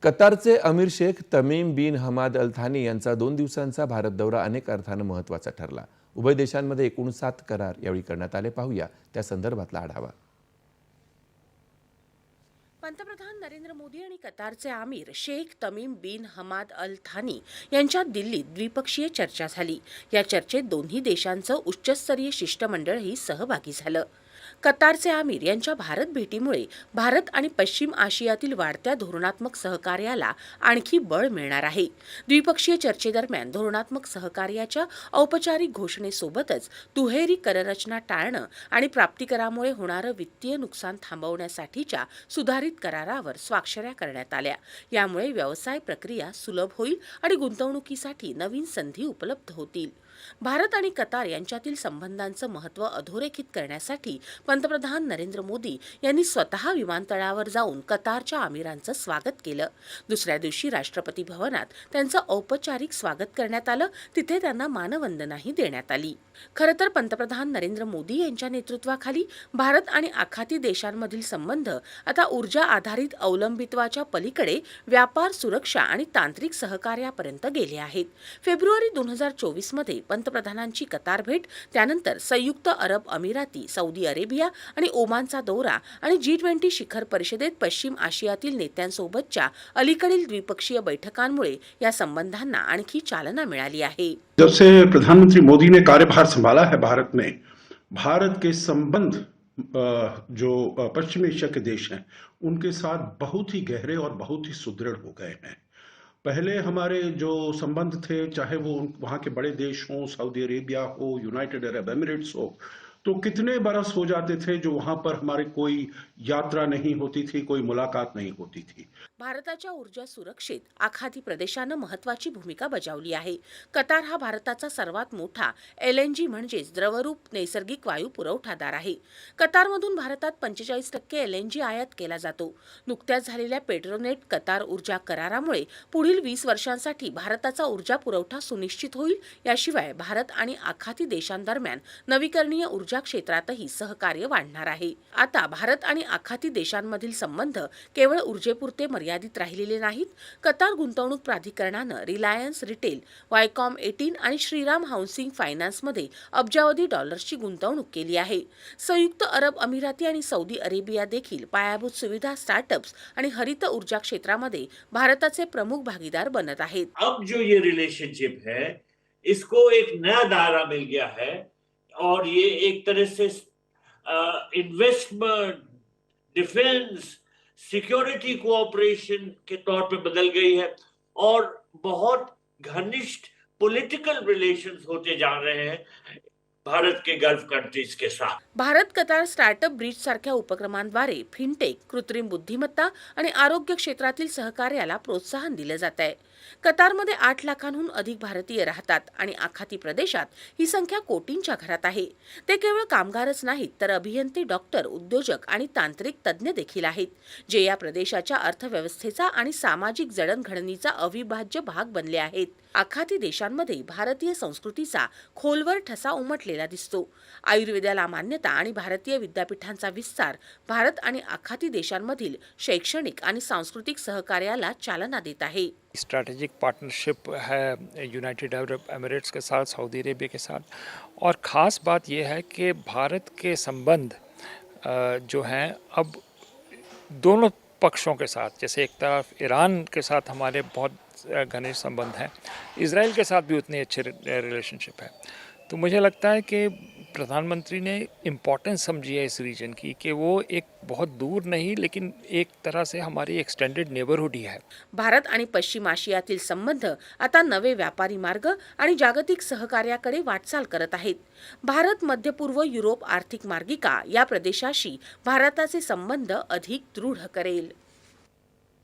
कतारचे अमीर शेख तमीम बिन हमाद अल थानी यांचा 2 दिवसांचा भारत दौरा अनेक अर्थानं महत्त्वाचा ठरला। उभय देशांमध्ये एकूण 7 करार यावेळी करण्यात आले। पाहूया त्या संदर्भातला आढावा। पंतप्रधान नरेंद्र मोदी आणि कतारचे आमीर शेख तमीम बिन हमाद अल थानी यांच्यात दिल्लीत द्विपक्षीय चर्चा झाली। या चर्चेत दोन्ही देशांचं उच्चस्तरीय शिष्टमंडळही सहभागी झालं। कतारचे आमीर यांच्या भारत भेटीमुळे भारत आणि पश्चिम आशियातील वाढत्या धोरणात्मक सहकार्याला आणखी बळ मिळणार आहे। द्विपक्षीय चर्चेदरम्यान धोरणात्मक सहकार्याच्या औपचारिक घोषणेसोबतच दुहेरी कररचना टाळणं आणि प्राप्तिकरामुळे होणारं वित्तीय नुकसान थांबवण्यासाठीच्या सुधारित करारावर स्वाक्षऱ्या करण्यात आल्या। यामुळे व्यवसाय प्रक्रिया सुलभ होईल आणि गुंतवणुकीसाठी नवीन संधी उपलब्ध होतील। भारत आणि कतार यांच्यातील संबंधांचं महत्त्व अधोरेखित करण्यासाठी पंतप्रधान नरेंद्र मोदी यांनी स्वतः विमानतळावर जाऊन कतारच्या आमिरांचं स्वागत केलं। दुसऱ्या दिवशी राष्ट्रपती भवनात त्यांचं औपचारिक स्वागत करण्यात आलं। तिथे त्यांना मानवंदनाही देण्यात आली। खरं तर पंतप्रधान नरेंद्र मोदी यांच्या नेतृत्वाखाली भारत आणि आखाती देशांमधील संबंध आता ऊर्जा आधारित अवलंबित्वाच्या पलीकडे व्यापार, सुरक्षा आणि तांत्रिक सहकार्यापर्यंत गेले आहेत। फेब्रुवारी 2024 मध्ये पंतप्रधानांची कतार भेट, त्यानंतर संयुक्त अरब अमिराती, सौदी अरेबिया आणि ओमानचा दौरा आणि G20 शिखर परिषदेत पश्चिम आशियातील नेत्यांसोबतच्या अलीकडील द्विपक्षीय बैठकांमुळे या संबंधांना आणखी चालना मिळाली आहे। जब से प्रधानमंत्री मोदी ने कार्यभार संभाला है भारत में, भारत के संबंध जो पश्चिम एशिया के देश हैं उनके साथ बहुत ही गहरे और बहुत ही सुदृढ़ हो गए हैं। पहले हमारे जो संबंध थे, चाहे वो वहाँ के बड़े देश हों, सऊदी अरेबिया हो, यूनाइटेड अरब एमिरेट्स हो, तो कितने बरस हो जाते थे जो वहां पर हमारी कोई यात्रा नहीं होती थी, कोई मुलाकात नहीं होती थी। भारताच्या ऊर्जा सुरक्षेत आखाती प्रदेशानं महत्त्वाची भूमिका बजावली आहे। कतार हा भारताचा सर्वात मोठा LNG म्हणजेच द्रवरूप नैसर्गिक वायू पुरवठादार आहे। कतारमधून भारतात 45% LNG आयात केला जातो। नुकत्याच झालेल्या पेट्रोनेट कतार ऊर्जा करारामुळे पुढील 20 वर्षांसाठी भारताचा ऊर्जा पुरवठा सुनिश्चित होईल। याशिवाय भारत आणि आखाती देशांदरम्यान नवीकरणीय ऊर्जा क्षेत्रातही सहकार्य वाढणार आहे। आता भारत आणि आखाती देशांमधील संबंध केवळ ऊर्जेपुरते मर्यादित राहिलेले नाहीत। कतार गुंतवणूक प्राधिकरणानं रिलायन्स रिटेल, वायकॉम 18 आणि श्रीराम हाऊसिंग फायनान्समध्ये अब्जावधी डॉलर्सची गुंतवणूक केली आहे। संयुक्त अरब अमिराती आणि सौदी अरेबिया देखील पायाभूत सुविधा, स्टार्टअप्स आणि हरित ऊर्जा क्षेत्रामध्ये भारताचे प्रमुख भागीदार बनत आहेत। अब जो ये रिलेशनशिप है, इसको एक नया दायरा मिल गया है और ये एक तरह से इन्वेस्टमेंट, डिफेंस, सिक्योरिटी कोऑपरेशन के तौर पे बदल गई है और बहुत घनिष्ठ पॉलिटिकल रिलेशंस होते जा रहे हैं भारत के गल्फ कंट्रीज के साथ। भारत कतार स्टार्टअप ब्रिज सारख्या उपक्रमांद्वारे फिनटेक, कृत्रिम बुद्धिमत्ता आणि आरोग्य क्षेत्रातील सहकार्याला प्रोत्साहन दिले जात आहे। कतारमध्ये 8 लाखांहून अधिक भारतीय राहतात आणि आखाती प्रदेशात ही संख्या कोटींच्या घरात आहे। ते केवळ कामगारच नाहीत, तर अभियंते, डॉक्टर, उद्योजक आणि तांत्रिक तज्ज्ञ देखील आहेत, जे या प्रदेशाच्या अर्थव्यवस्थेचा आणि सामाजिक जडणघडणीचा अविभाज्य भाग बनले आहेत। आखाती देशांमध्ये भारतीय संस्कृतीचा खोलवर ठसा उमटलेला दिसतो। आयुर्वेदाला मान्यता आणि भारतीय विद्यापीठांचा विस्तार भारत आणि आखाती देशांमधील शैक्षणिक आणि सांस्कृतिक सहकार्याला चालना देत आहे। स्ट्रैटेजिक पार्टनरशिप है यूनाइटेड अरब एमिरेट्स के साथ, सऊदी अरेबिया के साथ, और ख़ास बात यह है कि भारत के संबंध जो हैं अब दोनों पक्षों के साथ, जैसे एक तरफ ईरान के साथ हमारे बहुत घनिष्ठ संबंध हैं, इजराइल के साथ भी उतने अच्छे रिलेशनशिप है। तो मुझे लगता है कि प्रधानमंत्री ने इम्पोर्टेंस समझी है इस रीजन की, कि वो एक बहुत दूर नहीं लेकिन एक तरह से हमारी एक्सटेंडेड नेबरहुड ही है। भारत आणि पश्चिम आशियातील संबंध आता नवे व्यापारी मार्ग आणि जागतिक सहकार्याकडे वाटचाल करत आहेत। भारत, मध्य पूर्व, युरोप आर्थिक मार्गिका या प्रदेशाशी भारताचे संबंध अधिक दृढ करेल।